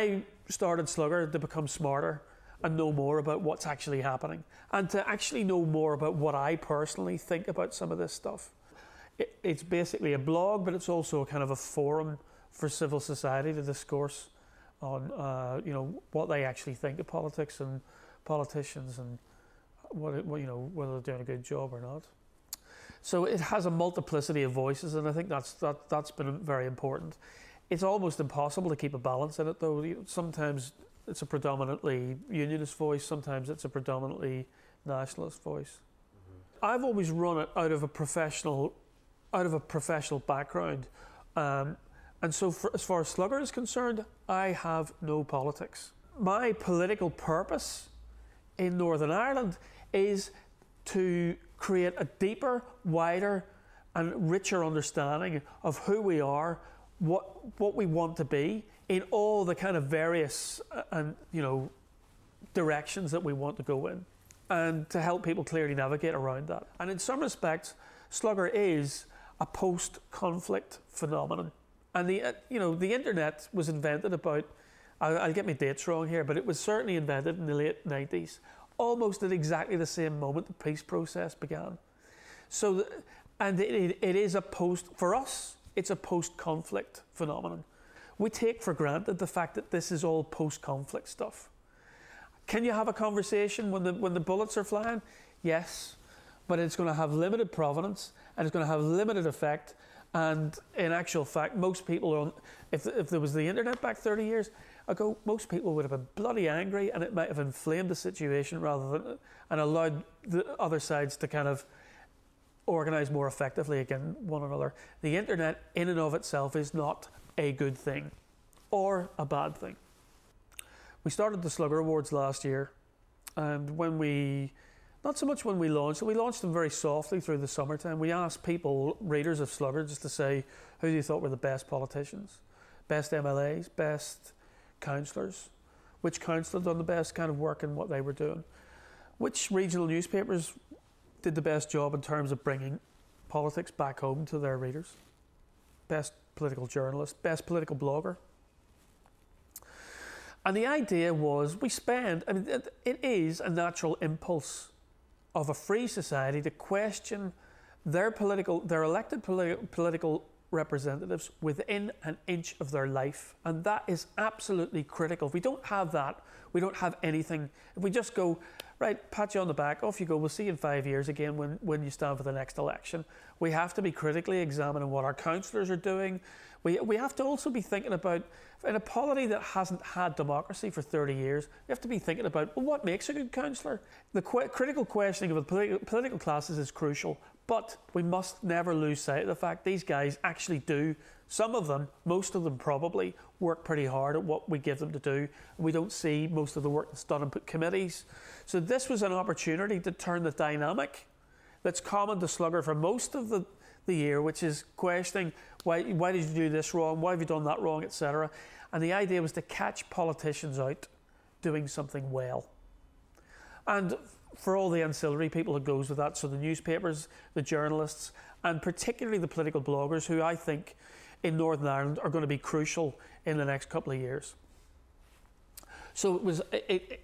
I started Slugger to become smarter and know more about what's actually happening, and to actually know more about what I personally think about some of this stuff. It's basically a blog, but it's also a kind of a forum for civil society to discourse on what they actually think of politics and politicians, and whether they're doing a good job or not. So it has a multiplicity of voices, and I think that's been very important. It's almost impossible to keep a balance in it, though. Sometimes it's a predominantly unionist voice, sometimes it's a predominantly nationalist voice. Mm-hmm. I've always run it out of a professional background, and so as far as Slugger is concerned, I have no politics. My political purpose in Northern Ireland is to create a deeper, wider and richer understanding of who we are, what we want to be in all the kind of various directions that we want to go in, and to help people clearly navigate around that. And in some respects, Slugger is a post-conflict phenomenon. And the internet was invented about, I'll get my dates wrong here, but it was certainly invented in the late 90s, almost at exactly the same moment the peace process began. So, and it is for us, it's a post-conflict phenomenon. We take for granted the fact that this is all post-conflict stuff. Can you have a conversation when the bullets are flying? Yes, but it's going to have limited provenance, and it's going to have limited effect. And in actual fact, most people if there was the internet back 30 years ago, most people would have been bloody angry, and it might have inflamed the situation rather than, and allowed the other sides to kind of organise more effectively against one another. The internet in and of itself is not a good thing or a bad thing. We started the Slugger Awards last year, and not so much when we launched them very softly through the summertime. We asked people, readers of Slugger, just to say who you thought were the best politicians, best MLAs, best councillors, which council had done the best kind of work in what they were doing, which regional newspapers did the best job in terms of bringing politics back home to their readers, best political journalist, best political blogger. And the idea was it is a natural impulse of a free society to question their elected political representatives within an inch of their life. And that is absolutely critical. If we don't have that, we don't have anything. If we just go, right, pat you on the back, off you go, we'll see you in 5 years again when you stand for the next election. We have to be critically examining what our councillors are doing. We have to also be thinking about, in a polity that hasn't had democracy for 30 years, we have to be thinking about, well, what makes a good councillor? The critical questioning of the political classes is crucial, but we must never lose sight of the fact these guys actually do, some of them, most of them probably, work pretty hard at what we give them to do. We don't see most of the work that's done in committees. So this was an opportunity to turn the dynamic that's common to Slugger for most of the year, which is questioning why did you do this wrong, why have you done that wrong, etc. And the idea was to catch politicians out doing something well. And for all the ancillary people that goes with that, so the newspapers, the journalists, and particularly the political bloggers, who I think in Northern Ireland are going to be crucial in the next couple of years. So it was,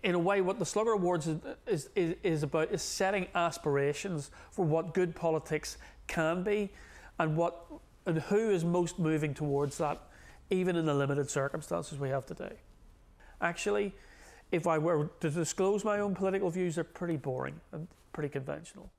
in a way, what the Slugger Awards is about is setting aspirations for what good politics can be, and who is most moving towards that, even in the limited circumstances we have today. Actually, if I were to disclose my own political views, they're pretty boring and pretty conventional.